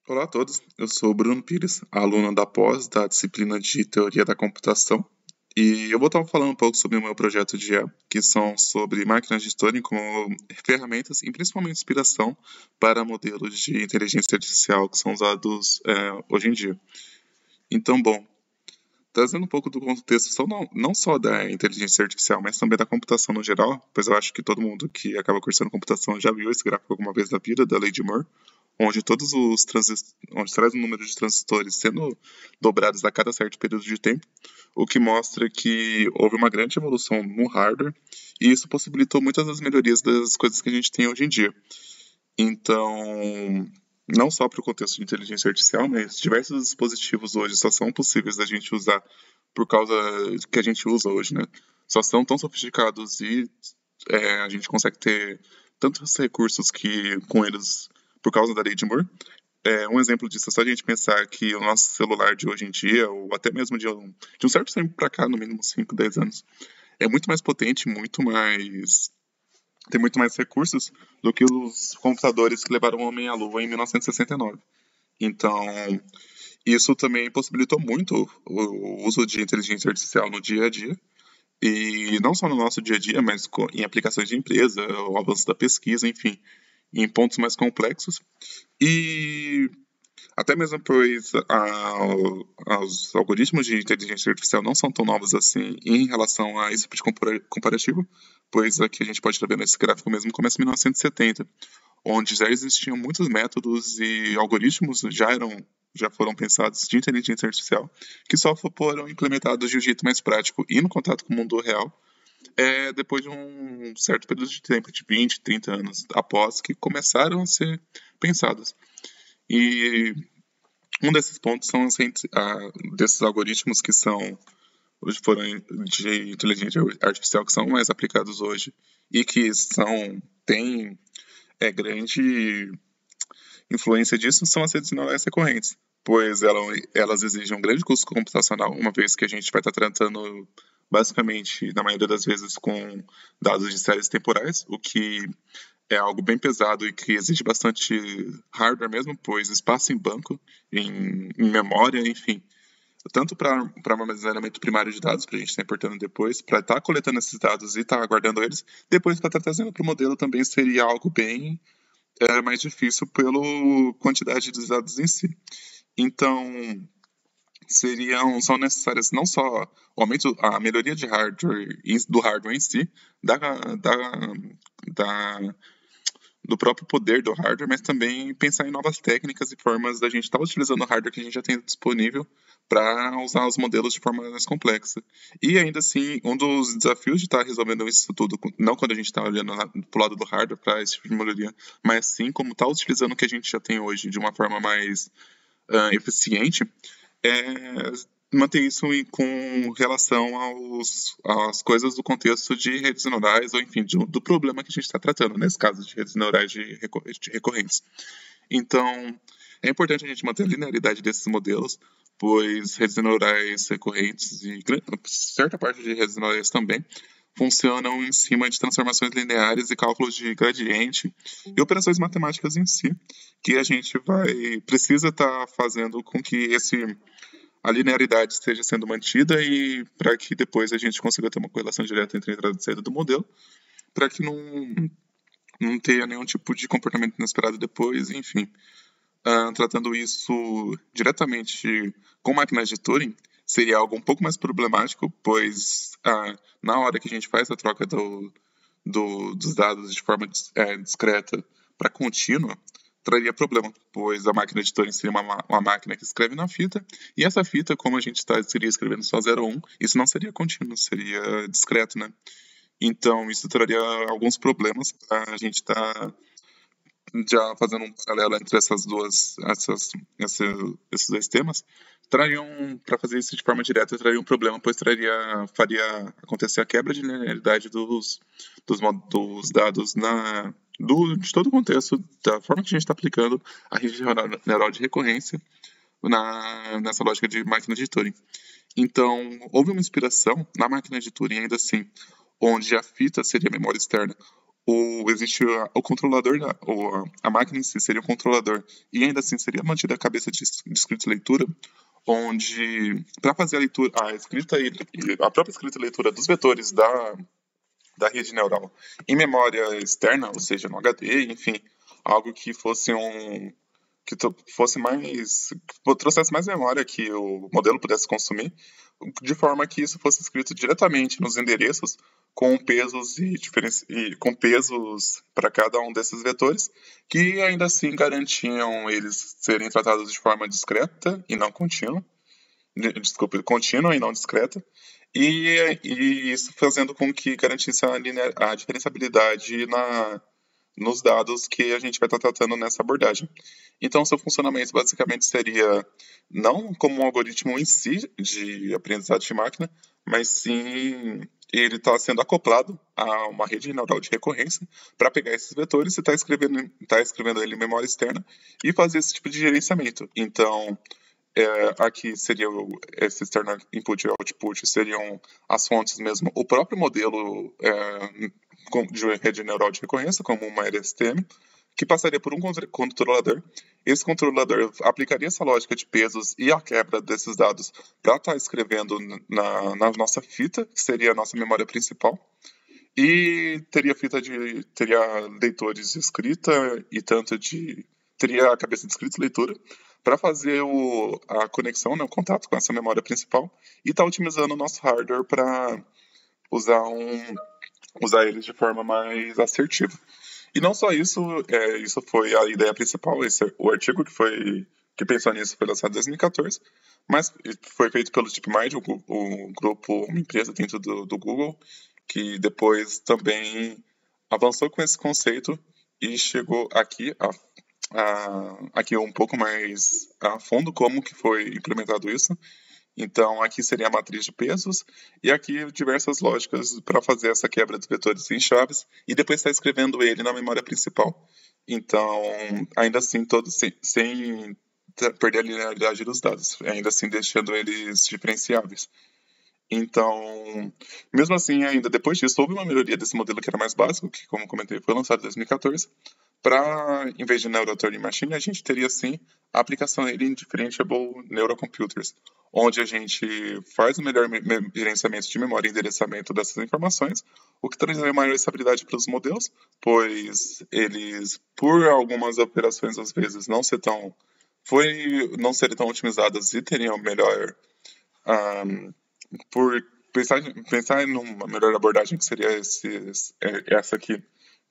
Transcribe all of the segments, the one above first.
Olá a todos, eu sou o Bruno Pires, aluno da pós da disciplina de Teoria da Computação, e eu vou estar falando um pouco sobre o meu projeto de IA, que são sobre máquinas de Turing como ferramentas e principalmente inspiração para modelos de inteligência artificial que são usados hoje em dia. Então, bom, trazendo um pouco do contexto não só da inteligência artificial, mas também da computação no geral, pois eu acho que todo mundo que acaba cursando computação já viu esse gráfico alguma vez na vida, da lei de Moore, onde onde traz o número de transistores sendo dobrados a cada certo período de tempo, o que mostra que houve uma grande evolução no hardware e isso possibilitou muitas das melhorias das coisas que a gente tem hoje em dia. Então, não só para o contexto de inteligência artificial, mas diversos dispositivos hoje só são possíveis da gente usar por causa que a gente usa hoje, né? Só são tão sofisticados e a gente consegue ter tantos recursos que com eles, por causa da lei de Moore. Um exemplo disso é só a gente pensar que o nosso celular de hoje em dia, ou até mesmo de um certo tempo para cá, no mínimo 5, 10 anos, é muito mais potente, tem muito mais recursos do que os computadores que levaram o homem à lua em 1969. Então, isso também possibilitou muito o uso de inteligência artificial no dia a dia, e não só no nosso dia a dia, mas em aplicações de empresa, o avanço da pesquisa, enfim, em pontos mais complexos. E até mesmo pois os algoritmos de inteligência artificial não são tão novos assim em relação a esse tipo de comparativo, pois aqui a gente pode estar vendo esse gráfico mesmo começa em 1970, onde já existiam muitos métodos e algoritmos já foram pensados de inteligência artificial, que só foram implementados de um jeito mais prático e no contato com o mundo real, depois de um certo período de tempo, de 20, 30 anos após que começaram a ser pensados. E um desses pontos são desses algoritmos que foram de inteligência artificial que são mais aplicados hoje e que têm grande influência disso são as redes neurais recorrentes, pois elas exigem um grande custo computacional, uma vez que a gente vai estar tratando basicamente, na maioria das vezes, com dados de séries temporais, o que é algo bem pesado e que exige bastante hardware mesmo, pois espaço em banco, em memória, enfim, tanto para armazenamento primário de dados, para a gente estar importando depois, para estar coletando esses dados e estar guardando eles, depois para estar trazendo para o modelo também seria algo bem mais difícil pela quantidade de dados em si. Então, são necessárias não só a melhoria de do hardware em si, da do próprio poder do hardware, mas também pensar em novas técnicas e formas da gente estar utilizando o hardware que a gente já tem disponível para usar os modelos de forma mais complexa. E ainda assim, um dos desafios de estar resolvendo isso tudo, não quando a gente está olhando para o lado do hardware para esse tipo de melhoria, mas sim como estar utilizando o que a gente já tem hoje de uma forma mais eficiente, é manter isso com relação às coisas do contexto de redes neurais, ou enfim, do problema que a gente está tratando, nesse caso de redes neurais de recorrentes. Então, é importante a gente manter a linearidade desses modelos, pois redes neurais recorrentes e certa parte de redes neurais também funcionam em cima de transformações lineares e cálculos de gradiente e operações matemáticas em si, que a gente precisa estar fazendo com que a linearidade esteja sendo mantida e para que depois a gente consiga ter uma correlação direta entre a entrada e a saída do modelo, para que não tenha nenhum tipo de comportamento inesperado depois, enfim. Tratando isso diretamente com máquinas de Turing, seria algo um pouco mais problemático, pois na hora que a gente faz a troca dos dados de forma discreta para contínua, traria problema, pois a máquina de Turing seria uma máquina que escreve na fita, e essa fita, como a gente seria escrevendo só 0 ou 1, isso não seria contínuo, seria discreto, né? Então, isso traria alguns problemas para a gente estar já fazendo um paralelo entre esses dois temas, para fazer isso de forma direta, traria um problema, pois faria acontecer a quebra de linearidade dos dados de todo o contexto, da forma que a gente está aplicando a rede neural de recorrência nessa lógica de máquina de Turing. Então, houve uma inspiração na máquina de Turing, ainda assim, onde a fita seria a memória externa, existe o controlador, a máquina em si seria o controlador, e ainda assim seria mantida a cabeça de escrita e leitura, onde, para fazer a leitura, a escrita e a própria escrita e leitura dos vetores da rede neural em memória externa, ou seja, no HD, enfim, algo que fosse fosse mais, que trouxesse mais memória que o modelo pudesse consumir, de forma que isso fosse escrito diretamente nos endereços com pesos com pesos para cada um desses vetores, que ainda assim garantiam eles serem tratados de forma discreta e não contínua, desculpe, contínua e não discreta, e isso fazendo com que garantisse a diferenciabilidade nos dados que a gente vai estar tratando nessa abordagem. Então, seu funcionamento basicamente seria não como um algoritmo em si de aprendizado de máquina, mas sim ele está sendo acoplado a uma rede neural de recorrência para pegar esses vetores e escrevendo ele em memória externa e fazer esse tipo de gerenciamento. Então, aqui seria esse external input e output seriam as fontes mesmo, o próprio modelo de rede neural de recorrência, como uma LSTM, que passaria por um controlador. Esse controlador aplicaria essa lógica de pesos e a quebra desses dados para estar escrevendo na nossa fita, que seria a nossa memória principal, e teria leitores de escrita e teria a cabeça de escrita e leitura para fazer a conexão, né, o contato com essa memória principal e tá otimizando o nosso hardware para usar eles de forma mais assertiva. E não só isso, isso foi a ideia principal, o artigo que pensou nisso foi lançado em 2014, mas foi feito pelo DeepMind, o grupo, uma empresa dentro do Google, que depois também avançou com esse conceito e chegou aqui um pouco mais a fundo como que foi implementado isso. Então, aqui seria a matriz de pesos, e aqui diversas lógicas para fazer essa quebra dos vetores em chaves, e depois está escrevendo ele na memória principal. Então, ainda assim, sem perder a linearidade dos dados, ainda assim deixando eles diferenciáveis. Então, mesmo assim, ainda depois disso, houve uma melhoria desse modelo que era mais básico, que, como comentei, foi lançado em 2014. Para, em vez de Neural-Turing Machine, a gente teria, sim, a aplicação dele em Differentiable Neurocomputers, onde a gente faz o melhor gerenciamento de memória e endereçamento dessas informações, o que traz maior estabilidade para os modelos, pois eles, por algumas operações, às vezes, não serem tão otimizadas e teriam melhor... por pensar numa melhor abordagem que seria essa aqui,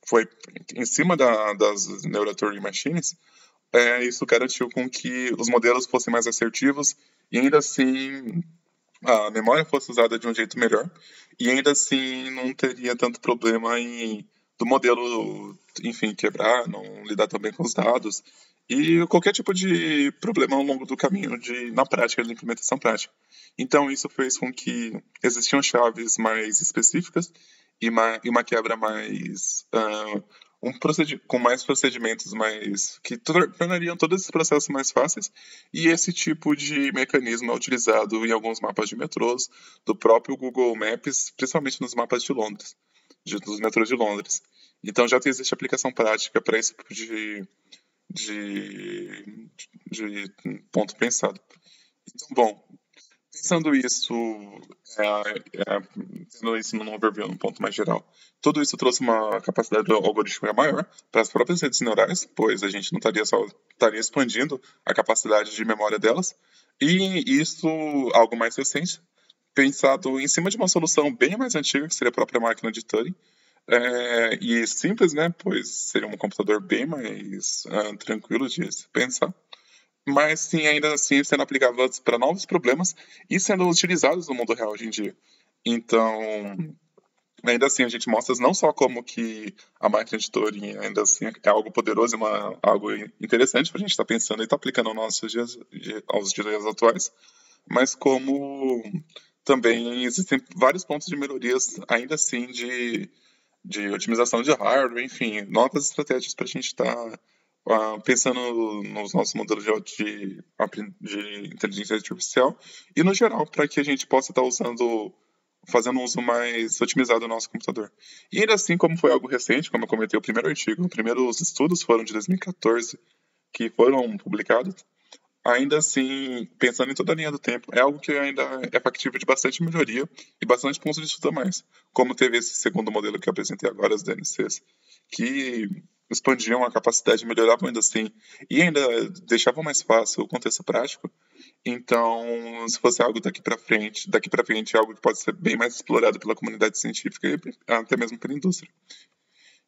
foi em cima das Neural Turing Machines, isso garantiu com que os modelos fossem mais assertivos e ainda assim a memória fosse usada de um jeito melhor e ainda assim não teria tanto problema do modelo, enfim, quebrar, não lidar tão bem com os dados e qualquer tipo de problema ao longo do caminho na prática, de implementação prática. Então isso fez com que existiam chaves mais específicas e uma quebra mais com mais procedimentos que tornariam todos esses processos mais fáceis, e esse tipo de mecanismo é utilizado em alguns mapas de metrôs do próprio Google Maps, principalmente nos mapas de Londres, dos metrôs de Londres. Então já existe aplicação prática para esse tipo de ponto pensado. Então, bom, pensando isso, tendo isso num overview, num ponto mais geral, tudo isso trouxe uma capacidade algorítmica maior para as próprias redes neurais, pois a gente não estaria expandindo a capacidade de memória delas, e isso, algo mais recente, pensado em cima de uma solução bem mais antiga, que seria a própria máquina de Turing, e simples, né, pois seria um computador bem mais tranquilo de se pensar, mas sim, ainda assim sendo aplicadas para novos problemas e sendo utilizados no mundo real hoje em dia. Então, ainda assim, a gente mostra não só como que a máquina de Turing ainda assim é algo poderoso, algo interessante para a gente estar pensando e estar aplicando aos dias atuais, mas como também existem vários pontos de melhorias, ainda assim, de otimização de hardware, enfim, novas estratégias para a gente estar pensando nos nossos modelos de inteligência artificial e, no geral, para que a gente possa estar usando fazendo um uso mais otimizado do nosso computador. E ainda assim, como foi algo recente, como eu comentei, o primeiro artigo, os primeiros estudos foram de 2014, que foram publicados, ainda assim, pensando em toda a linha do tempo, é algo que ainda é factível de bastante melhoria e bastante pontos de estudo a mais. Como teve esse segundo modelo que eu apresentei agora, as DNCs, que expandiam a capacidade, melhoravam ainda assim, e ainda deixavam mais fácil o contexto prático. Então, se fosse algo daqui para frente é algo que pode ser bem mais explorado pela comunidade científica e até mesmo pela indústria.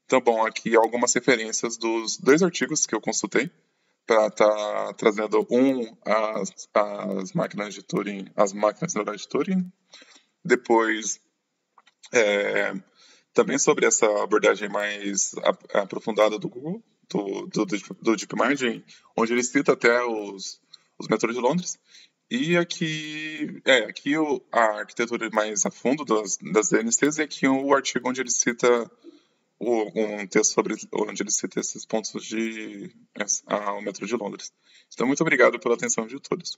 Então, bom, aqui algumas referências dos 2 artigos que eu consultei para estar trazendo as máquinas de Turing, as máquinas neurais de Turing, depois também sobre essa abordagem mais aprofundada do Google, do DeepMind, onde ele cita até os metrôs de Londres. E aqui a arquitetura mais a fundo das DNCs e aqui o artigo onde ele cita um texto sobre onde ele cita esses pontos ao metrô de Londres. Então, muito obrigado pela atenção de todos.